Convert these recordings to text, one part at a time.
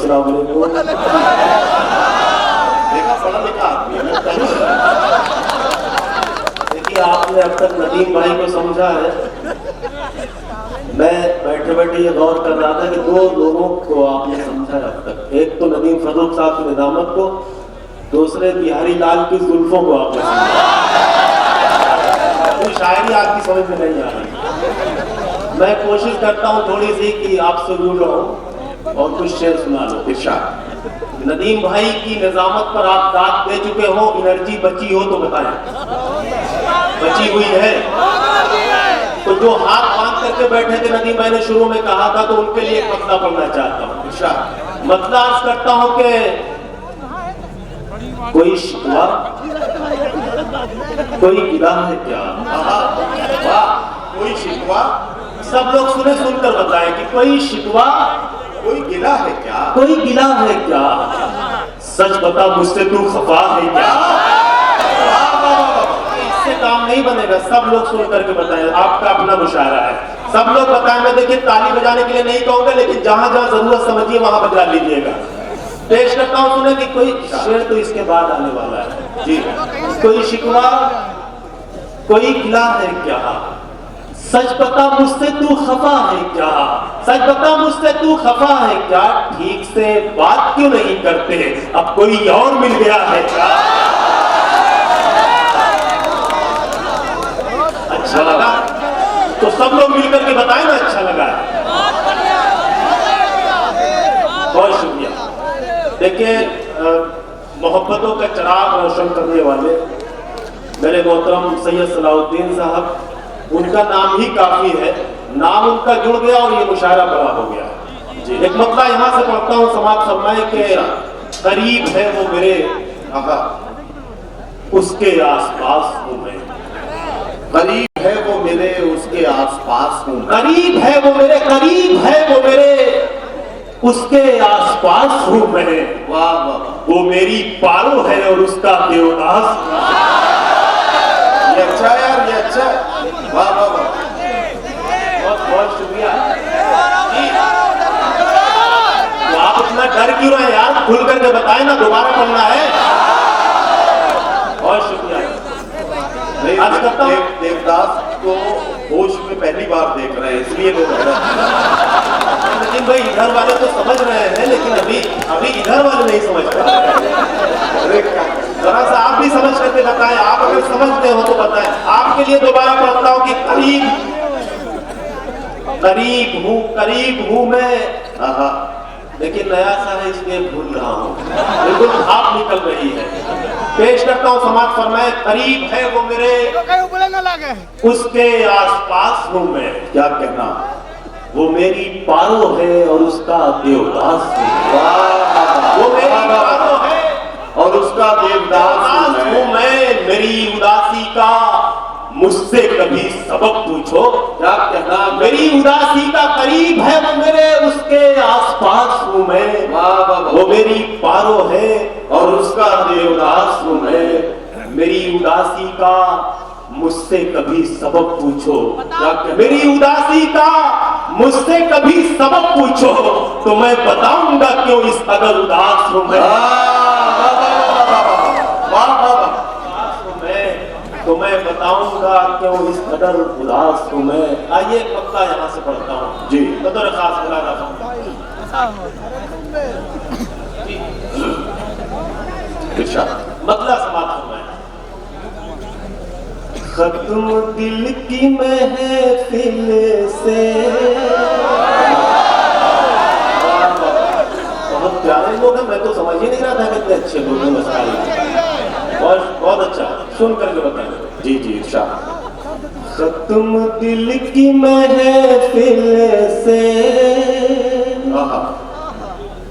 अस्सलाम वालेकुम। देखा पढ़ा लिखा आदमी है। देखिए आपने अब तक नदीम भाई को समझा है। मैं बैठे बैठे ये गौर कर रहा था कि दो लोगों को आपने समझा है अब तक। एक तो नदीम फर्रुख साहब की निजामत को, दूसरे बिहारी लाल की जुल्फों को आपने समझा। कोई शायरी आपकी समझ में नहीं आ रही। मैं कोशिश करता हूँ थोड़ी सी कि आपसे रूल रहूं और कुछ शेर सुना लो। इरशाद। नदीम भाई की निजामत पर आप दाद दे चुके हो, एनर्जी बची हो तो बताएं। बची हुई है तो जो हाथ बांध करके बैठे थे नदीम भाई ने शुरू में कहा था, तो उनके लिए एक मसला पढ़ना चाहता हूँ। इरशाद। मसला अर्ज करता हूँ कि कोई शिकवा कोई गिला है क्या? वाह, कोई शिकवा। सब लोग सुने सुनकर बताएं कि कोई शिकवा कोई गिला है क्या? कोई गिला है क्या? सच बता मुझसे तू खफा है क्या? इससे काम नहीं बनेगा। सब लोग सुन करके बताएं, आपका अपना मुशायरा है। सब लोग बताएं। मैं देखिए ताली बजाने के लिए नहीं कहूंगा, लेकिन जहां जहां जरूरत समझिए वहां बजा लीजिएगा। पेश करता हूं, सुने कि कोई शेर तो इसके बाद आने वाला है जी। कोई शिकवा कोई गिला है क्या? सच बता मुझसे तू खफा है क्या? सच बता मुझसे तू खफा है क्या? ठीक से बात क्यों नहीं करते? अब कोई और मिल गया है क्या? अच्छा लगा तो सब लोग मिलकर के बताएं ना अच्छा लगा। बहुत शुक्रिया। देखिए मोहब्बतों का चिराग रोशन करने वाले मेरे मोहतरम सैयद सलाउद्दीन साहब, उनका नाम ही काफी है। नाम उनका जुड़ गया और ये मुशायरा बड़ा हो गया जी। एक मतलब यहाँ से पढ़ता हूँ, समाज फरमाए के करीब है वो मेरे उसके आसपास हूँ मैं। करीब है वो मेरे उसके आसपास हूँ। करीब है वो मेरे, करीब है वो मेरे उसके आसपास हूँ मैं। वाह वाह, वो मेरी पारो है और उसका देवदास। ये अच्छा यार, ये अच्छा। वाह वाह वाह, बहुत बहुत शुक्रिया। तो आप इतना डर क्यों रहे यार? खुल करके बताएं ना, दोबारा पढ़ना है। बहुत शुक्रिया। आज करता हूं देवदास को होश में पहली बार देख रहे हैं, इसलिए लोग लेकिन भाई इधर वाले तो समझ रहे हैं, लेकिन अभी इधर वाले नहीं समझ पा रहे। जरा सा आप भी समझ करके बताएं। आप अगर समझते हो तो बताएं। आपके लिए दोबारा पढ़ता हूं कि करीब हूं मैं। लेकिन नया सा है इसलिए भूल रहा हूं, बिल्कुल भाप निकल रही है। पेश करता हूं, समाज फरमाए करीब है वो मेरे उसके आसपास हूं मैं। क्या कहना? वो मेरी पारो है और उसका देवदास है। वो मेरी पारो है और उसका देवदास हूं मैं। मेरी उदासी का मुझसे कभी सबक पूछो। क्या कहना? मेरी उदासी का करीब है वो मेरे उसके आसपास हूं मैं। वो मेरी पारो है और उसका देवदास हूं मैं। मेरी उदासी का मुझसे कभी सबक पूछो। क्या कहना? मेरी उदासी का मुझसे कभी सबक पूछो तो मैं बताऊंगा क्यों इस कदर उदास हूं मैं। तो मैं बताऊंगा क्यों इस कदर उदास हूं मैं। आइए एक मसला यहाँ से पढ़ता हूँ जी। बतौर खास बुला रहा हूँ मतलब समाप्त हुआ है। खत्म दिल की महफिल से। बहुत प्यारे लोग हैं, मैं तो समझ ही नहीं रहा था कितने अच्छे लोग हैं। बहुत अच्छा, सुन करके बताएं जी जी। इरशाद। खत्म दिल की महफिल से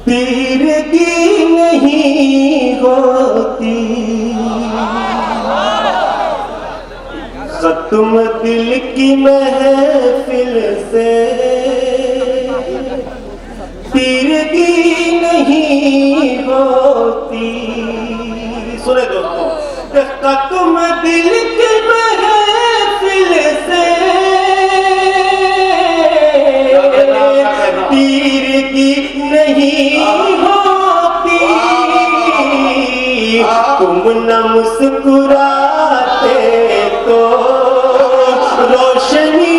तीरगी नहीं होती। खत्म दिल की महफिल से तीरगी नहीं होती। सुने दोस्तों, खत्म दिल की महफिल से तीरगी नहीं होती, तुम न मुस्कुराते तो रोशनी।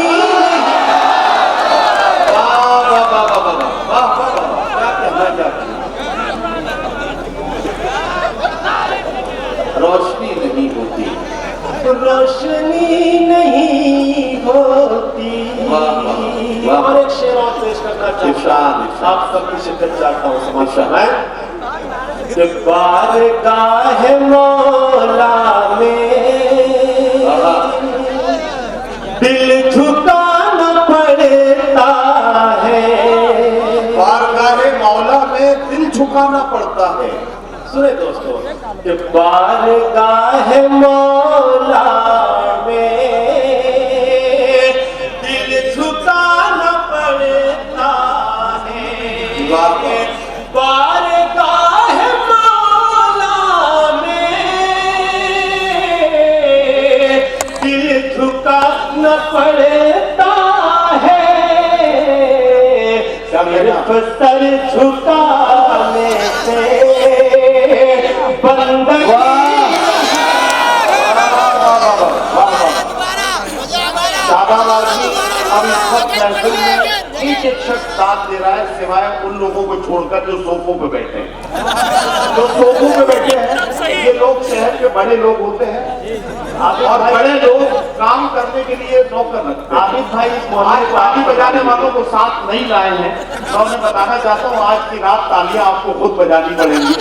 रोशनी नहीं होती, रोशनी नहीं होती। और एक शेर और पेश करना चाहता हूं, आप सबकी शिद्दत चाहता हूँ समझ में। बारगाह मौला में दिल झुकाना पड़ता है, बारगाह मौला में दिल झुकाना पड़ता है। सुने दोस्तों, कि बारगाह मौला में दिल झुकाना पड़ता है, बारगाह मौला में दिल झुकाना पड़ता है। सिर्फ सर झुकाने से बंदगी। अब इस वक्त महफिल में एक शख्स साथ दे रहा है, सिवाय उन लोगों को छोड़कर जो सोफों पे बैठे हैं। जो सोफों पे बैठे हैं ये लोग शहर के बड़े लोग होते हैं और बड़े लोग काम करने के लिए नौकर रखते हैं। आबिद भाई आज ताली बजाने वालों को साथ नहीं लाए हैं, तो मैं बताना चाहता हूँ आज की रात तालियां आपको खुद बजानी पड़ेंगी।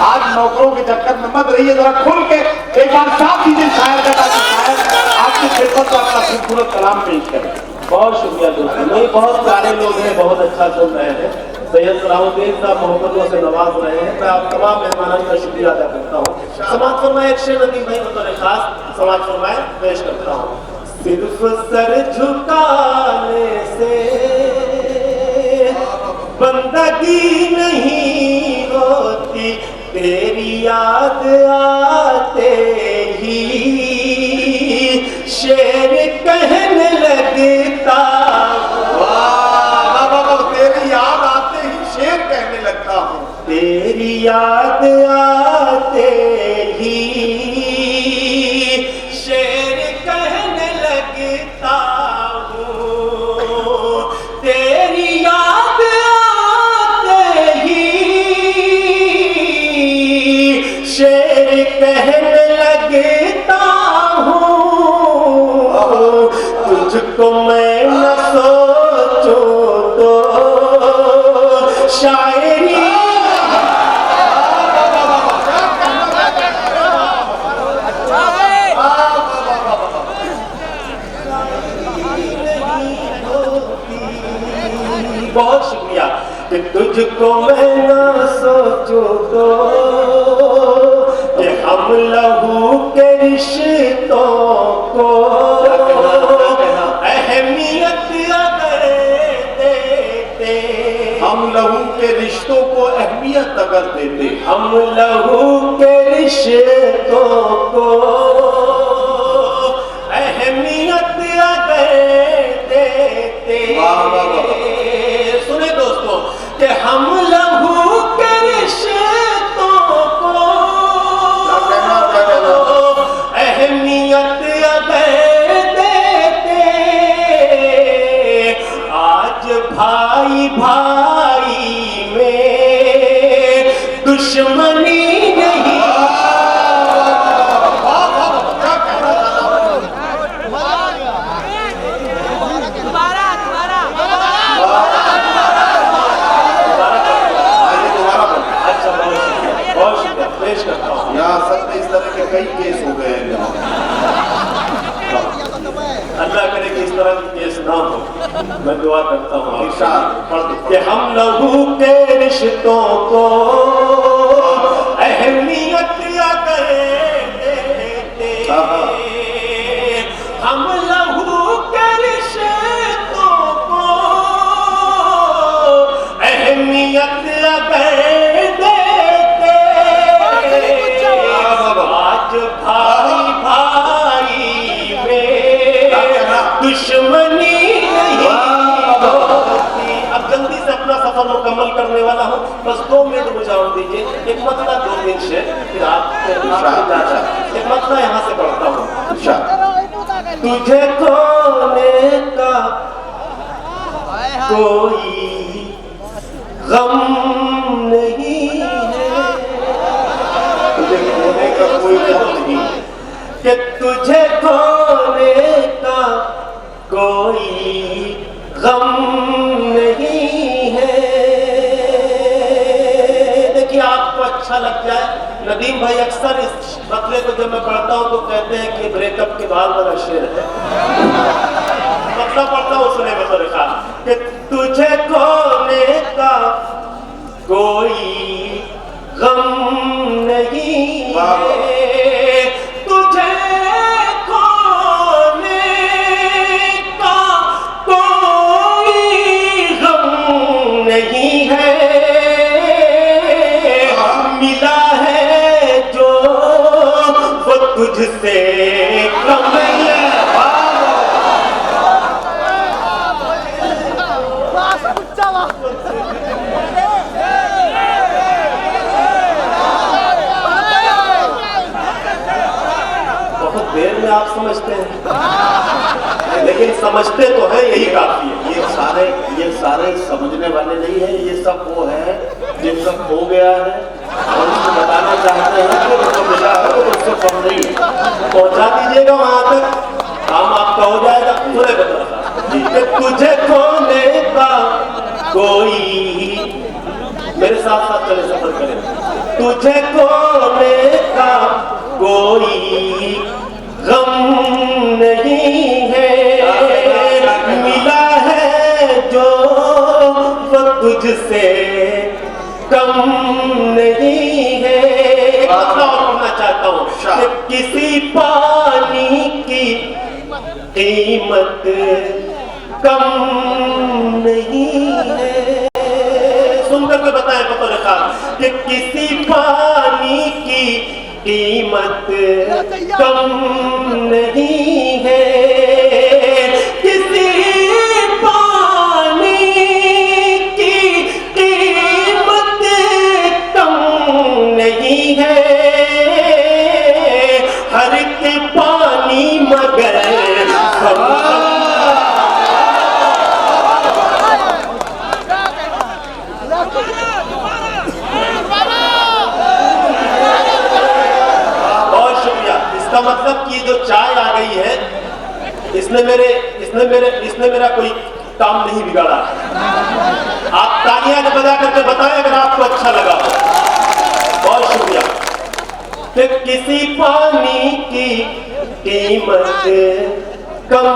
आज नौकरों के चक्कर में मत रहिए, जरा खुल के एक बार साथ दीजिए शायर का, ताकि शायर आपकी खिदमत में अपना खूबसूरत कलाम पेश करें। बहुत शुक्रिया दोस्तों, ये बहुत प्यारे लोग हैं, बहुत अच्छा सुन रहे हैं। सैयद सलाहुद्दीन साहब मोहब्बतों से नवाज रहे हैं। मैं आप तमाम मेहमानों का शुक्रिया अदा करता हूँ। समाज फरमाए एक शेर नदीम भाई बतौर खास समाज फरमाए पेश करता हूँ। सिर्फ सर झुकाने से बंदगी नहीं होती, तेरी याद आते ही शेर कहने लगता। तेरी याद आते ही शेर कहने लगता हूँ, तेरी याद आते ही शेर कहने लगता हूँ, तेरी याद आते ही शेर कहने लगता हूँ। तुझको मैं न सोचूं तो शायरी बहुत शुक्रिया। कि तुझको मैं न सोचूं तो कि हम लहू के रिश्तों को अहमियत अगर देते, हम लहू के रिश्तों को अहमियत अगर देते, हम लहू के रिश्तों को अहमियत अगर देते। सुने दोस्तों, कि हम लहू के रिश्तों को अहमियत अगर देते, आज भाई भाई में दुश्मनी नहीं। यहाँ सच में इस तरह के कई केस हो गए हैं। अल्लाह करे कि इस तरह की केस ना हो। मैं दुआ करता हूँ कि हम लहू के रिश्तों को अहमियत अगर देते, हम लहू के रिश्तों को अहमियत अगर देते, आज भाई भाई में दुश्मनी नहीं होती। अब जल्दी से अपना सफर मुकम्मल करने वाले वाला हूँ, बस 2 मिनट मुझे और दीजिए। एक मतला 2-3 शेर, फिर आप एक मतला यहाँ से पढ़ता हूँ। तुझे खोने का कोई गम नहीं है, तुझे खोने का कोई गम नहीं है, कि तुझे खोने का कोई गम नहीं है। देखिए आपको अच्छा लग जाए, नदीम भाई अक्सर इस मतले को जब मैं पढ़ता हूँ तो कहते हैं कि ब्रेकअप के बाद वाला शेर है। मतलब पढ़ता हूँ, सुने बतौर खास कि तुझे खोने का कोई गम नहीं है, तुझे खोने का कोई गम नहीं है, मिला है जो वो तुझसे कम नहीं है। बहुत देर में आप समझते हैं, लेकिन समझते तो है, यही काफी है। ये सारे समझने वाले नहीं है, ये सब वो है जिनका खो गया है और उसको बताना चाहते हैं कि उसको मिला है तो उससे कम नहीं है। पहुंचा दीजिएगा वहां तक, काम आपका हो जाएगा। सुने बता कि तुझे खोने का कोई, मेरे साथ साथ चले सफर करें। तुझे खोने का कोई गम नहीं है, मिला है जो वो तुझसे कम नहीं है। एक मतलब और पढ़ना चाहता हूँ कि किसी पानी की कीमत कम नहीं है। सुनकर के बताएं बतौर खास कि किसी पानी की कीमत कम नहीं है, किसी पानी की कीमत कम नहीं है, हर के पानी मगर इसका मतलब कि जो चाय आ गई है, इसने मेरा कोई काम नहीं बिगाड़ा। आप तालियां बजा करके बताएं अगर आपको अच्छा लगा। बहुत शुक्रिया। कि किसी पानी की कीमत कम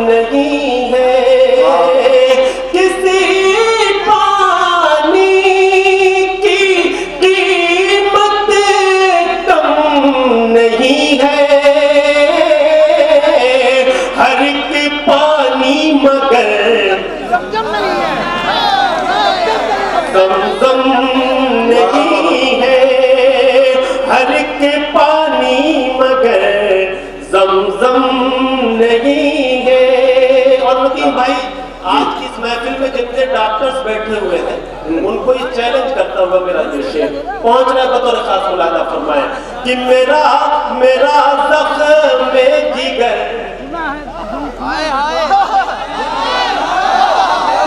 नहीं है, किसी पानी की कीमत कम नहीं है, हर एक पानी मगर समझम नहीं है, हर एक पानी मगर ज़मज़म नहीं है। और नदीम भाई आज की इस महफिल में जितने डॉक्टर्स बैठे हुए हैं उनको ये चैलेंज करता हुआ मेरा दृश्य पहुंच रहा है बतौर खास मुलादा फरमाए कि मेरा ज़ख्म जिगर,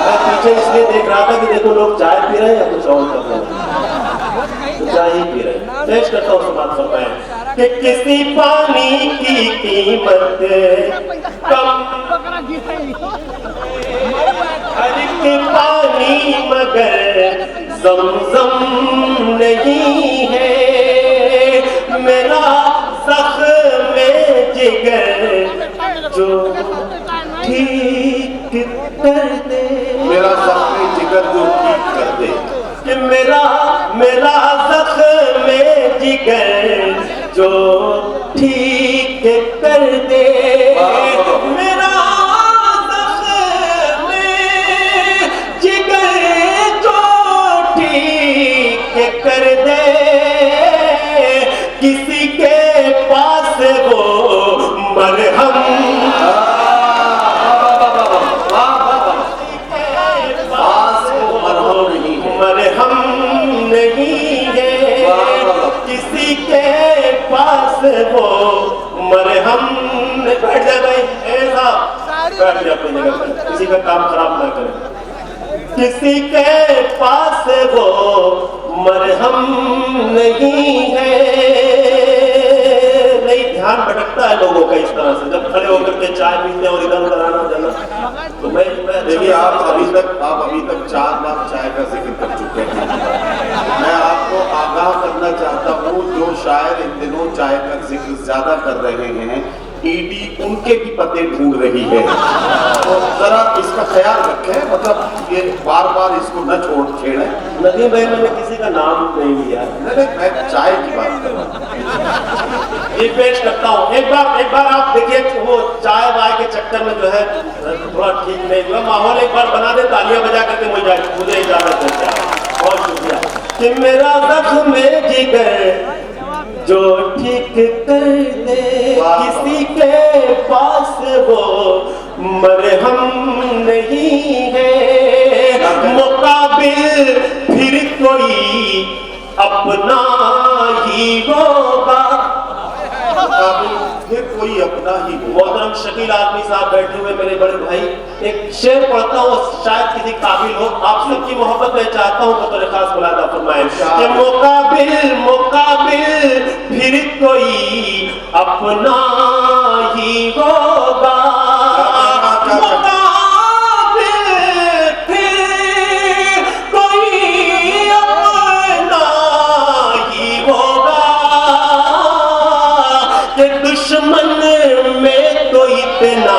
मैं पीछे इसलिए देख रहा था कि देखो लोग चाय पी रहे हैं या कुछ और कर रहे हैं, तो चाय ही पी रहे हैं। पेश करता हूँ समाज फरमाए कि किसी पानी की कीमत कम, हर एक पानी मगर ज़मज़म नहीं है, मेरा ज़ख्म जिगर जो ठीक कर दे, मेरा ज़ख्म जिगर जो ठीक कर दे, कि मेरा ज़ख्म जिगर जो ठीक कर दे, मेरा ज़ख्म जिगर जो ठीक कर दे, किसी के पास वो मरहम वो मरहम ने बैठ जाए भाई, ऐसा बैठ जाए अपनी जगह पर, किसी का काम खराब ना करें। किसी के पास वो मरहम नहीं है। नहीं, ध्यान भटकता है लोगों का इस तरह से, जब खड़े होकर के चाय पीते हैं और इधर उधर आना जाना। तो मैं देखिए, आप अभी तक 4 बार चाय का जिक्र कर चुके हैं। मैं आपको आगाह करना चाहता हूँ, जो शायद इन दिनों चाय का जिक्र ज्यादा कर रहे हैं, ईडी उनके भी पते ढूंढ रही है, तो जरा इसका ख्याल रखें। मतलब ये बार बार इसको न छेड़े। नदीम भाई, मैंने किसी का नाम नहीं लिया। नहीं, मैं चाय की बात कर रहा हूँ। ये पेश करता हूँ, एक बार आप देखिए, वो चाय वाय के चक्कर में जो है थोड़ा ठीक नहीं हुआ माहौल, एक बार बना दे, तालियां बजा करके मुझे इजाजत देते हैं। बहुत शुक्रिया। कि मेरा जख्म जिगर जो ठीक कर दे, किसी के पास वो मरहम नहीं है। मुकाबिल फिर कोई अपना ही होगा, फिर कोई अपना ही होगा। मोहतरम शकील आदमी साहब बैठे हुए मेरे बड़े भाई, एक शेर पढ़ता हूँ, शायद किसी काबिल हो। आप सबकी मोहब्बत मैं चाहता हूँ, बतौर खास मुलादा फरमाएं कि मुकाबिल फिर कोई अपना ही होगा। मुकाबिल फिर कोई अपना ही होगा, कि दुश्मन में तो इतना